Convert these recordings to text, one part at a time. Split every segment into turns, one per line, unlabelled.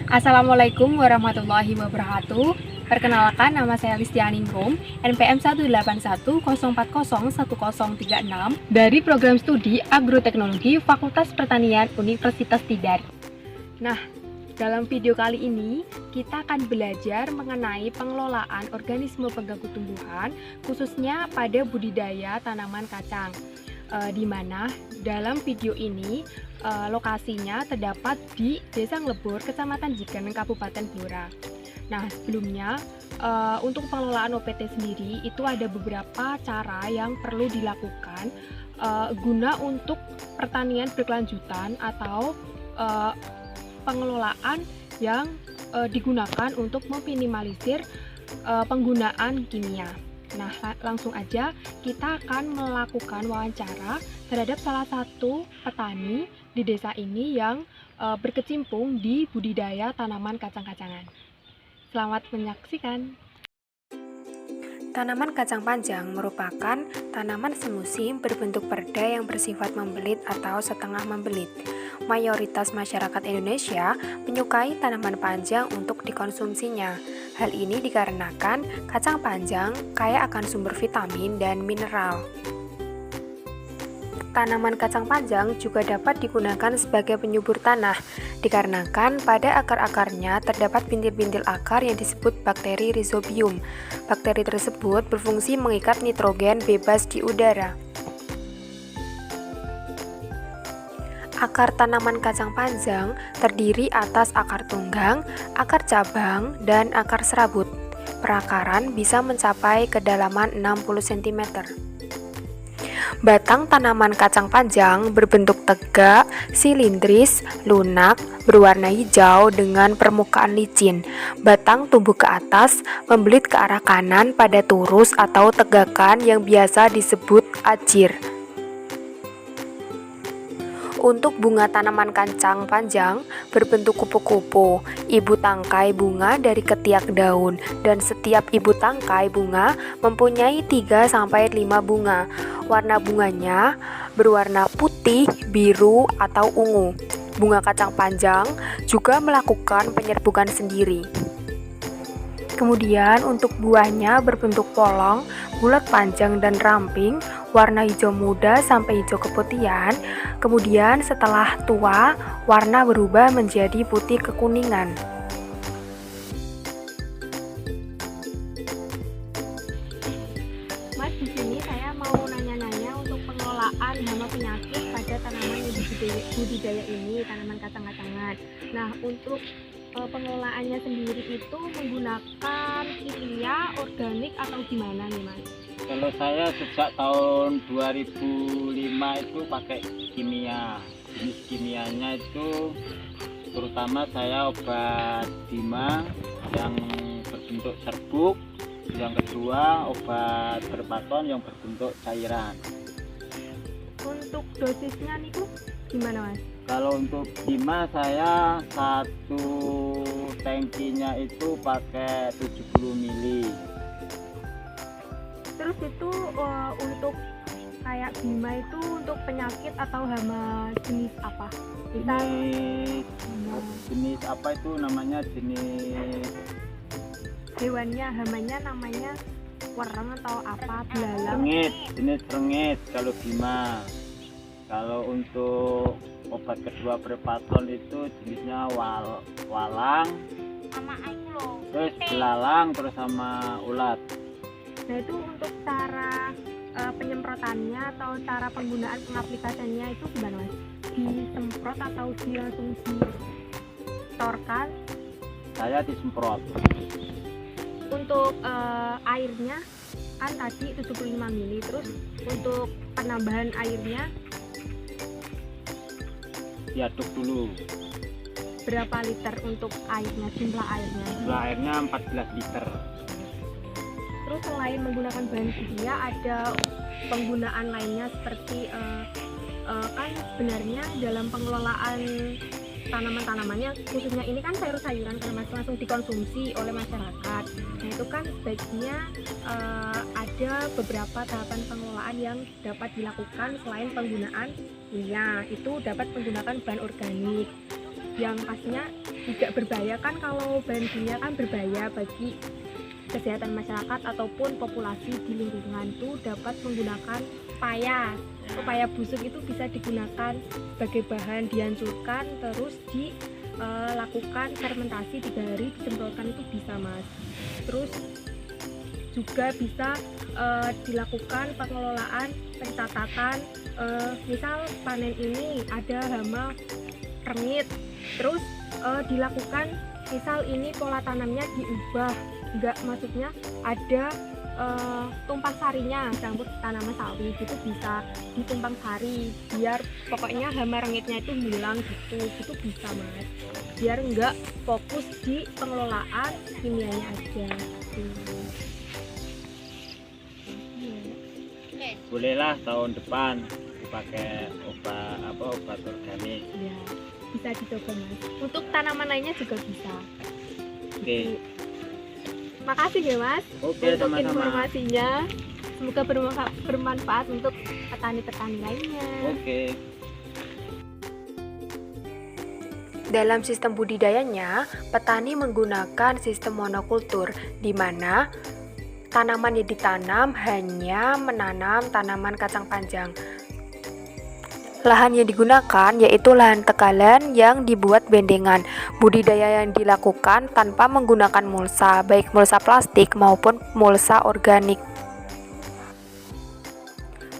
Assalamualaikum warahmatullahi wabarakatuh. Perkenalkan, nama saya Listianingrum, NPM 18104011036 dari Program Studi Agroteknologi Fakultas Pertanian Universitas Tidar. Nah, dalam video kali ini kita akan belajar mengenai pengelolaan organisme pengganggu tumbuhan, khususnya pada budidaya tanaman kacang. Di mana dalam video ini lokasinya terdapat di Desa Nglebur, Kecamatan Jigen, Kabupaten Blora. Nah, sebelumnya untuk pengelolaan OPT sendiri itu ada beberapa cara yang perlu dilakukan guna untuk pertanian berkelanjutan atau pengelolaan yang digunakan untuk meminimalisir penggunaan kimia. Nah, langsung aja kita akan melakukan wawancara terhadap salah satu petani di desa ini yang berkecimpung di budidaya tanaman kacang-kacangan. Selamat menyaksikan.
Tanaman kacang panjang merupakan tanaman semusim berbentuk perda yang bersifat membelit atau setengah membelit. Mayoritas masyarakat Indonesia menyukai tanaman panjang untuk dikonsumsinya. Hal ini dikarenakan kacang panjang kaya akan sumber vitamin dan mineral. Tanaman kacang panjang juga dapat digunakan sebagai penyubur tanah, dikarenakan pada akar-akarnya terdapat bintil-bintil akar yang disebut bakteri rhizobium. Bakteri tersebut berfungsi mengikat nitrogen bebas di udara. Akar tanaman kacang panjang terdiri atas akar tunggang, akar cabang, dan akar serabut. Perakaran bisa mencapai kedalaman 60 cm. Batang tanaman kacang panjang berbentuk tegak, silindris, lunak, berwarna hijau dengan permukaan licin. Batang tumbuh ke atas, membelit ke arah kanan pada turus atau tegakan yang biasa disebut ajir. Untuk bunga tanaman kacang panjang berbentuk kupu-kupu, ibu tangkai bunga dari ketiak daun, dan setiap ibu tangkai bunga mempunyai 3-5 bunga. Warna bunganya berwarna putih, biru, atau ungu. Bunga kacang panjang juga melakukan penyerbukan sendiri. Kemudian untuk buahnya berbentuk polong, bulat panjang dan ramping, warna hijau muda sampai hijau keputihan. Kemudian setelah tua, warna berubah menjadi putih kekuningan.
Mas, di sini saya mau nanya-nanya untuk pengelolaan hama penyakit pada tanaman budidaya ini, tanaman kacang-kacangan. Nah, untuk pengelolaannya sendiri itu menggunakan kimia, organik, atau gimana nih, Mas?
Kalau saya sejak tahun 2005 itu pakai kimia. Jenis kimianya itu terutama saya obat Bima yang berbentuk serbuk, yang kedua obat berpaton yang berbentuk cairan.
Untuk dosisnya nih gimana, Mas?
Kalau untuk Bima saya satu tangkinya itu pakai 70 mili.
Terus itu untuk kayak Bima itu untuk penyakit atau hama jenis apa?
Jenis apa itu namanya, jenis
hewannya, hamanya namanya wereng atau apa, belalang?
rengit, jenis rengit kalau Bima. Kalau untuk obat kedua berpaton itu jenisnya walang, terus belalang, terus sama ulat.
Nah, itu untuk cara penyemprotannya atau cara penggunaan pengaplikasiannya itu gimana, Mas? Disemprot atau langsung ditorkan?
Saya disemprot.
Untuk airnya kan tadi 75 ml, terus untuk penambahan airnya
Diaduk dulu.
berapa liter untuk airnya, jumlah airnya?
Jumlah airnya 14 liter.
Terus selain menggunakan bahan kimia, ada penggunaan lainnya seperti kan sebenarnya dalam pengelolaan tanaman-tanamannya, khususnya ini kan sayur-sayuran karena langsung dikonsumsi oleh masyarakat. Nah, itu kan sebaiknya ada beberapa tahapan pengelolaan yang dapat dilakukan selain penggunaan kimia. Itu dapat menggunakan bahan organik yang pastinya tidak berbahaya kan, kalau bahan kimia kan berbahaya bagi kesehatan masyarakat ataupun populasi di lingkungan. Tuh dapat menggunakan pepaya. Pepaya busuk itu bisa digunakan sebagai bahan, dihancurkan terus dilakukan fermentasi 3 hari, disemprotkan itu bisa Mas. Terus juga bisa dilakukan pengelolaan, pencatatan, misal panen ini ada hama rengit, terus dilakukan misal ini pola tanamnya diubah, maksudnya ada tumpang sarinya campur tanaman sawit, itu bisa ditumpang sari biar pokoknya hama rengitnya itu hilang gitu bisa Mas, biar enggak fokus di pengelolaan kimianya aja gitu.
Bolehlah tahun depan dipakai obat organik.
Ya, bisa dicoba Mas. Untuk tanaman lainnya juga bisa.
Oke.
Makasih ya Mas
Oke,
untuk
sama-sama.
informasinya. Semoga bermanfaat untuk petani-petani lainnya.
Oke.
Dalam sistem budidayanya, petani menggunakan sistem monokultur, di mana tanaman yang ditanam hanya menanam tanaman kacang panjang. Lahan yang digunakan yaitu lahan tegalan yang dibuat bendengan. Budidaya yang dilakukan tanpa menggunakan mulsa, baik mulsa plastik maupun mulsa organik.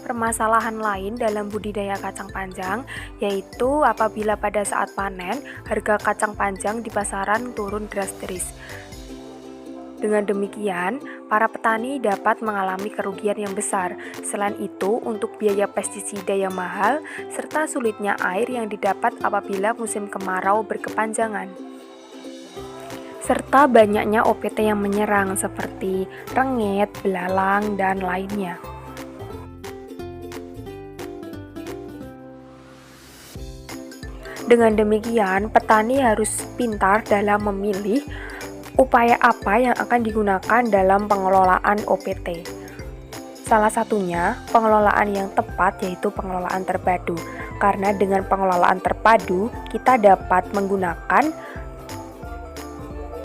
Permasalahan lain dalam budidaya kacang panjang yaitu apabila pada saat panen harga kacang panjang di pasaran turun drastis. Dengan demikian, para petani dapat mengalami kerugian yang besar. Selain itu, untuk biaya pestisida yang mahal serta sulitnya air yang didapat apabila musim kemarau berkepanjangan. Serta banyaknya OPT yang menyerang seperti rengit, belalang, dan lainnya. Dengan demikian, petani harus pintar dalam memilih upaya apa yang akan digunakan dalam pengelolaan OPT. Salah satunya, pengelolaan yang tepat yaitu pengelolaan terpadu. Karena dengan pengelolaan terpadu, kita dapat menggunakan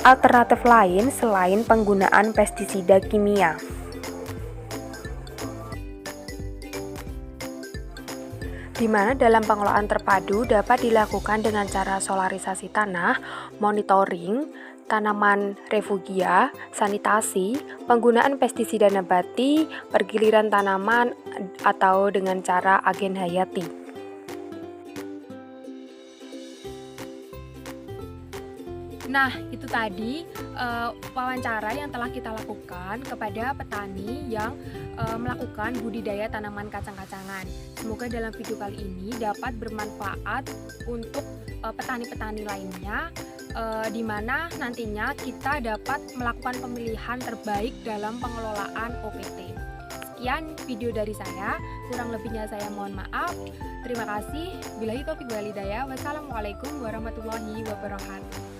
alternatif lain selain penggunaan pestisida kimia. Di mana dalam pengelolaan terpadu dapat dilakukan dengan cara solarisasi tanah, monitoring, tanaman refugia, sanitasi, penggunaan pestisida nabati, pergiliran tanaman, atau dengan cara agen hayati.
Nah, itu tadi wawancara yang telah kita lakukan kepada petani yang melakukan budidaya tanaman kacang-kacangan. Semoga dalam video kali ini dapat bermanfaat untuk petani-petani lainnya, di mana nantinya kita dapat melakukan pemilihan terbaik dalam pengelolaan OPT. Sekian video dari saya, kurang lebihnya saya mohon maaf. Terima kasih. Billahi taufiq wal hidayah. Wassalamualaikum warahmatullahi wabarakatuh.